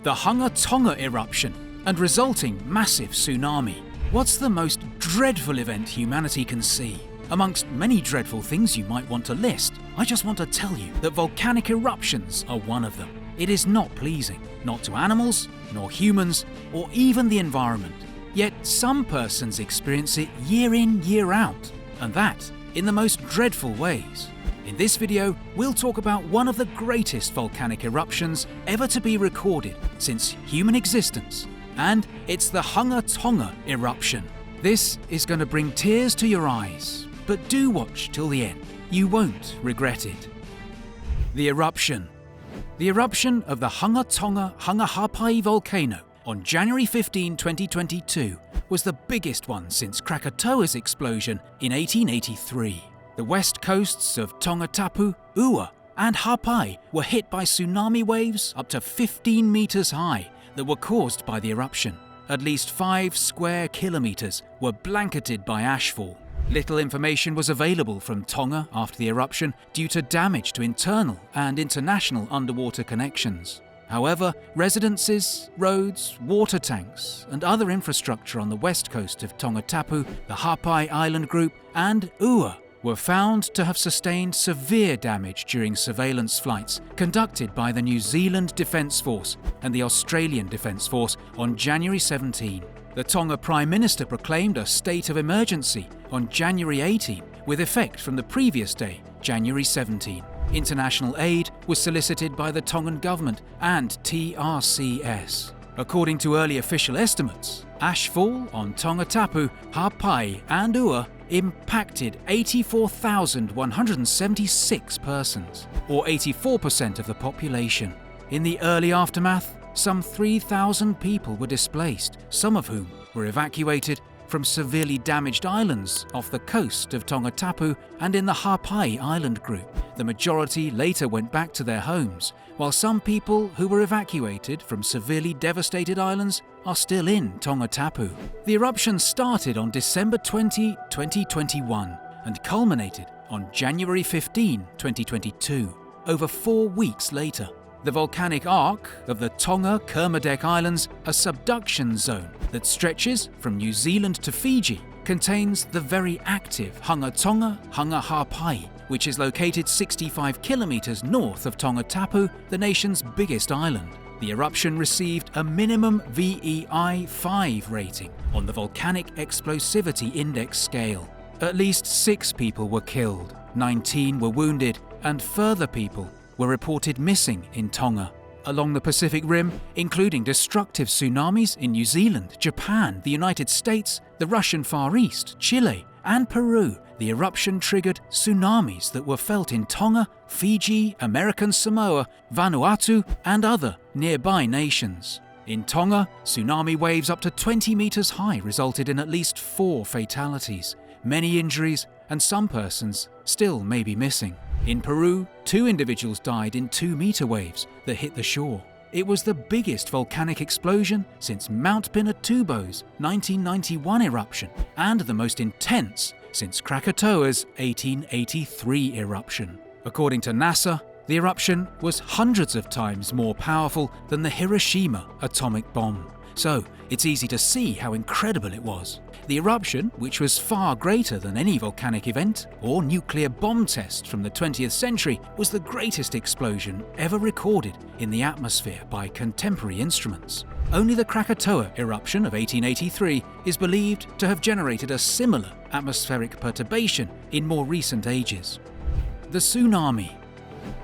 the Hunga Tonga eruption and resulting massive tsunami. What's the most dreadful event humanity can see? Amongst many dreadful things you might want to list, I just want to tell you that volcanic eruptions are one of them. It is not pleasing, not to animals, nor humans, or even the environment. Yet some persons experience it year in, year out, and that in the most dreadful ways. In this video, we'll talk about one of the greatest volcanic eruptions ever to be recorded since human existence, and it's the Hunga Tonga eruption. This is going to bring tears to your eyes, but do watch till the end. You won't regret it. The eruption. The eruption of the Hunga Tonga Hunga volcano on January 15, 2022 was the biggest one since Krakatoa's explosion in 1883. The west coasts of Tongatapu, Ua and Hapai were hit by tsunami waves up to 15 meters high that were caused by the eruption. At least 5 square kilometers were blanketed by ashfall. Little information was available from Tonga after the eruption due to damage to internal and international underwater connections. However, residences, roads, water tanks, and other infrastructure on the west coast of Tongatapu, the Hapai Island group, and Ua were found to have sustained severe damage during surveillance flights conducted by the New Zealand Defence Force and the Australian Defence Force on January 17. The Tonga Prime Minister proclaimed a state of emergency on January 18, with effect from the previous day, January 17. International aid was solicited by the Tongan government and TRCS. According to early official estimates, ashfall on Tongatapu, Hapai and Ua impacted 84,176 persons, or 84% of the population. In the early aftermath, some 3,000 people were displaced, some of whom were evacuated from severely damaged islands off the coast of Tongatapu and in the Hapai Island group. The majority later went back to their homes, while some people who were evacuated from severely devastated islands are still in Tongatapu. The eruption started on December 20, 2021 and culminated on January 15, 2022, over 4 weeks later. The volcanic arc of the Tonga-Kermadec Islands, a subduction zone that stretches from New Zealand to Fiji, contains the very active Hunga Tonga Hunga, which is located 65 kilometers north of Tongatapu, the nation's biggest island. The eruption received a minimum VEI 5 rating on the Volcanic Explosivity Index scale. At least 6 people were killed, 19 were wounded, and further people were reported missing in Tonga. Along the Pacific Rim, including destructive tsunamis in New Zealand, Japan, the United States, the Russian Far East, Chile, and Peru, the eruption triggered tsunamis that were felt in Tonga, Fiji, American Samoa, Vanuatu, and other nearby nations. In Tonga, tsunami waves up to 20 meters high resulted in at least 4 fatalities, many injuries, and some persons still may be missing. In Peru, 2 individuals died in 2-meter waves that hit the shore. It was the biggest volcanic explosion since Mount Pinatubo's 1991 eruption and the most intense since Krakatoa's 1883 eruption. According to NASA, the eruption was hundreds of times more powerful than the Hiroshima atomic bomb. So it's easy to see how incredible it was. The eruption, which was far greater than any volcanic event or nuclear bomb test from the 20th century, was the greatest explosion ever recorded in the atmosphere by contemporary instruments. Only the Krakatoa eruption of 1883 is believed to have generated a similar atmospheric perturbation in more recent ages. The tsunami.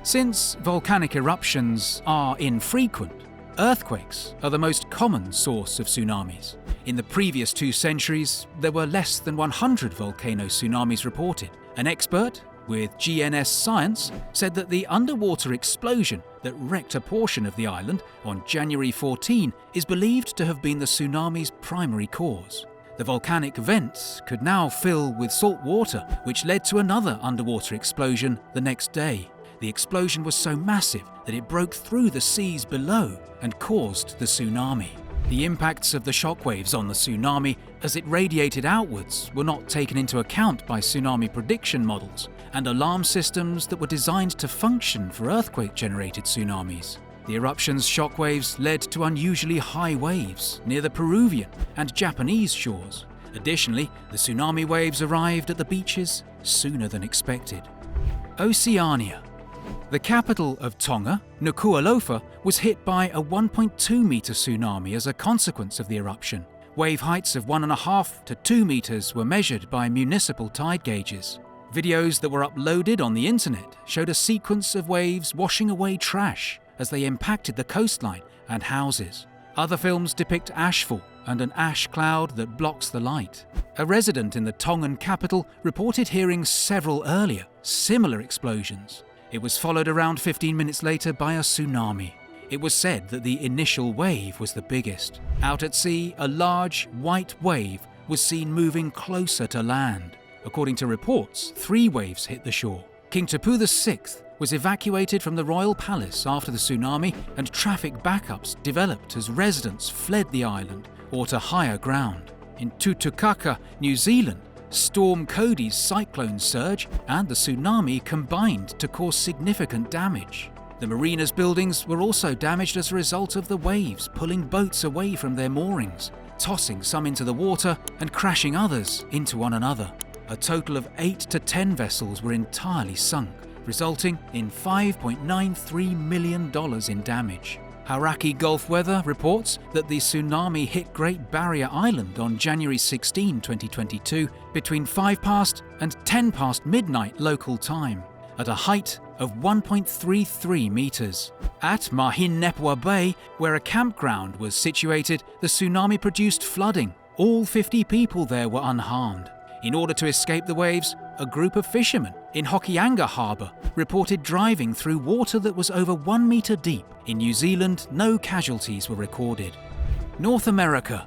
Since volcanic eruptions are infrequent, earthquakes are the most common source of tsunamis. In the previous 2 centuries, there were less than 100 volcano tsunamis reported. An expert with GNS Science said that the underwater explosion that wrecked a portion of the island on January 14 is believed to have been the tsunami's primary cause. The volcanic vents could now fill with salt water, which led to another underwater explosion the next day. The explosion was so massive that it broke through the seas below and caused the tsunami. The impacts of the shockwaves on the tsunami as it radiated outwards were not taken into account by tsunami prediction models and alarm systems that were designed to function for earthquake-generated tsunamis. The eruption's shockwaves led to unusually high waves near the Peruvian and Japanese shores. Additionally, the tsunami waves arrived at the beaches sooner than expected. Oceania. The capital of Tonga, Nuku'alofa, was hit by a 1.2-meter tsunami as a consequence of the eruption. Wave heights of 1.5 to 2 meters were measured by municipal tide gauges. Videos that were uploaded on the internet showed a sequence of waves washing away trash as they impacted the coastline and houses. Other films depict ashfall and an ash cloud that blocks the light. A resident in the Tongan capital reported hearing several earlier, similar explosions. It was followed around 15 minutes later by a tsunami. It was said that the initial wave was the biggest. Out at sea, a large, white wave was seen moving closer to land. According to reports, 3 waves hit the shore. King Tipu VI was evacuated from the royal palace after the tsunami, and traffic backups developed as residents fled the island or to higher ground. In Tutukaka, New Zealand, Storm Cody's cyclone surge and the tsunami combined to cause significant damage. The marina's buildings were also damaged as a result of the waves pulling boats away from their moorings, tossing some into the water and crashing others into one another. A total of 8 to 10 vessels were entirely sunk, resulting in $5.93 million in damage. Hauraki Gulf Weather reports that the tsunami hit Great Barrier Island on January 16, 2022, between 5 past and 10 past midnight local time, at a height of 1.33 meters. At Mahinepua Bay, where a campground was situated, the tsunami produced flooding. All 50 people there were unharmed. In order to escape the waves, a group of fishermen in Hokianga Harbour reported driving through water that was over 1 meter deep. In New Zealand, no casualties were recorded. North America.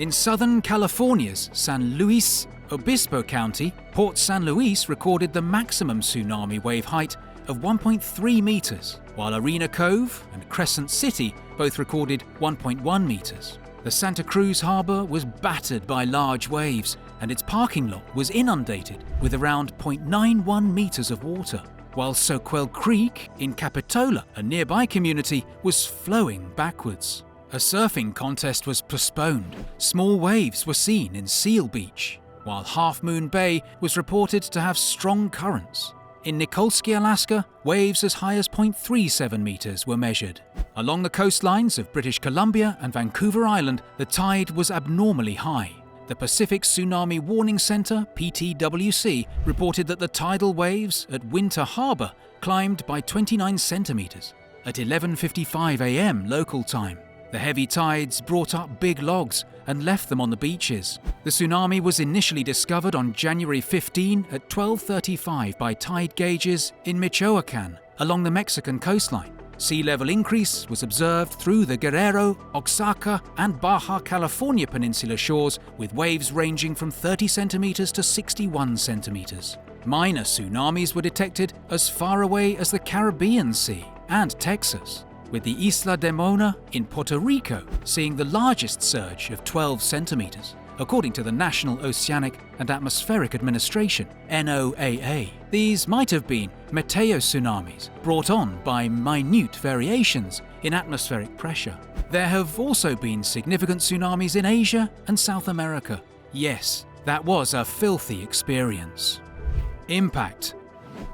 In Southern California's San Luis Obispo County, Port San Luis recorded the maximum tsunami wave height of 1.3 meters, while Arena Cove and Crescent City both recorded 1.1 meters. The Santa Cruz Harbour was battered by large waves, and its parking lot was inundated with around 0.91 meters of water, while Soquel Creek in Capitola, a nearby community, was flowing backwards. A surfing contest was postponed. Small waves were seen in Seal Beach, while Half Moon Bay was reported to have strong currents. In Nikolsky, Alaska, waves as high as 0.37 meters were measured. Along the coastlines of British Columbia and Vancouver Island, the tide was abnormally high. The Pacific Tsunami Warning Center, PTWC, reported that the tidal waves at Winter Harbor climbed by 29 centimeters at 11:55 a.m. local time. The heavy tides brought up big logs and left them on the beaches. The tsunami was initially discovered on January 15 at 12:35 by tide gauges in Michoacan, along the Mexican coastline. Sea level increase was observed through the Guerrero, Oaxaca, and Baja California peninsula shores, with waves ranging from 30 centimeters to 61 centimeters. Minor tsunamis were detected as far away as the Caribbean Sea and Texas, with the Isla de Mona in Puerto Rico seeing the largest surge of 12 centimeters, according to the National Oceanic and Atmospheric Administration, NOAA. These might have been meteotsunamis brought on by minute variations in atmospheric pressure. There have also been significant tsunamis in Asia and South America. Yes, that was a filthy experience. Impact.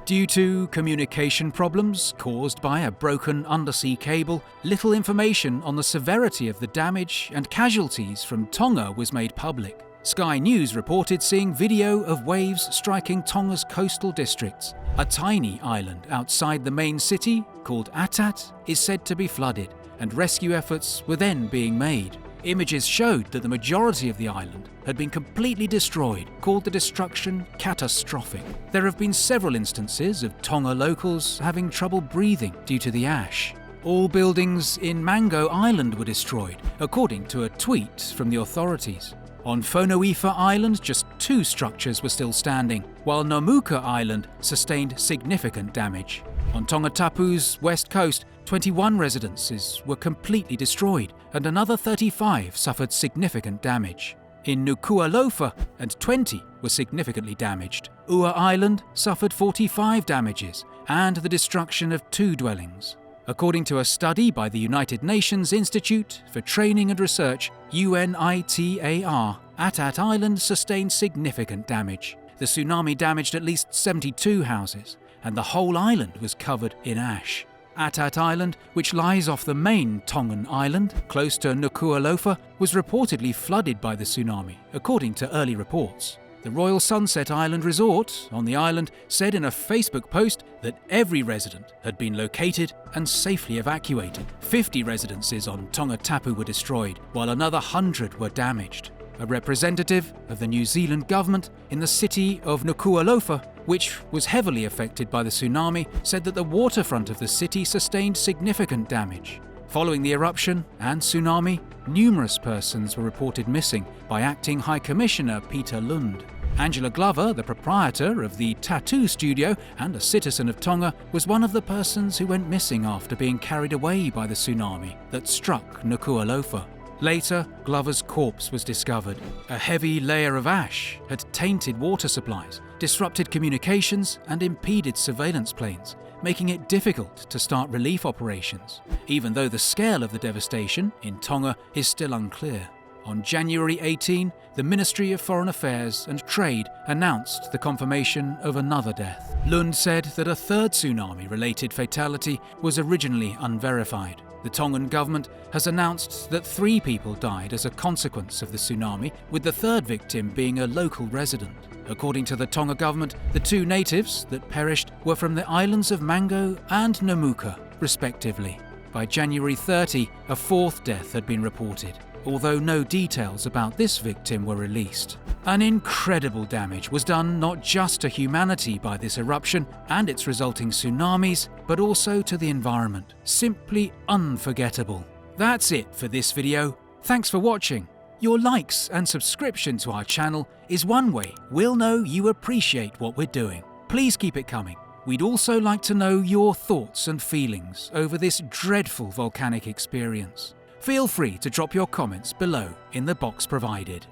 Due to communication problems caused by a broken undersea cable, little information on the severity of the damage and casualties from Tonga was made public. Sky News reported seeing video of waves striking Tonga's coastal districts. A tiny island outside the main city, called Atat, is said to be flooded, and rescue efforts were then being made. Images showed that the majority of the island had been completely destroyed, called the destruction catastrophic. There have been several instances of Tonga locals having trouble breathing due to the ash. All buildings in Mango Island were destroyed, according to a tweet from the authorities. On Fonoifa Island, just 2 structures were still standing, while Nomuka Island sustained significant damage. On Tongatapu's west coast, 21 residences were completely destroyed, and another 35 suffered significant damage. In Nuku'alofa, and 20 were significantly damaged. Ua Island suffered 45 damages, and the destruction of 2 dwellings. According to a study by the United Nations Institute for Training and Research, UNITAR, Atat Island sustained significant damage. The tsunami damaged at least 72 houses, and the whole island was covered in ash. Atat Island, which lies off the main Tongan island, close to Nuku'alofa, was reportedly flooded by the tsunami, according to early reports. The Royal Sunset Island Resort on the island said in a Facebook post that every resident had been located and safely evacuated. 50 residences on Tonga Tapu were destroyed, while another 100 were damaged. A representative of the New Zealand government in the city of Nuku'alofa, which was heavily affected by the tsunami, said that the waterfront of the city sustained significant damage. Following the eruption and tsunami, numerous persons were reported missing by Acting High Commissioner Peter Lund. Angela Glover, the proprietor of the tattoo studio and a citizen of Tonga, was one of the persons who went missing after being carried away by the tsunami that struck Nuku'alofa. Later, Glover's corpse was discovered. A heavy layer of ash had tainted water supplies, disrupted communications, and impeded surveillance planes, making it difficult to start relief operations, even though the scale of the devastation in Tonga is still unclear. On January 18, the Ministry of Foreign Affairs and Trade announced the confirmation of another death. Lund said that a third tsunami-related fatality was originally unverified. The Tongan government has announced that 3 people died as a consequence of the tsunami, with the third victim being a local resident. According to the Tonga government, the 2 natives that perished were from the islands of Mango and Namuka, respectively. By January 30, a 4th death had been reported, although no details about this victim were released. An incredible damage was done not just to humanity by this eruption and its resulting tsunamis, but also to the environment. Simply unforgettable. That's it for this video. Thanks for watching. Your likes and subscription to our channel is one way we'll know you appreciate what we're doing. Please keep it coming. We'd also like to know your thoughts and feelings over this dreadful volcanic experience. Feel free to drop your comments below in the box provided.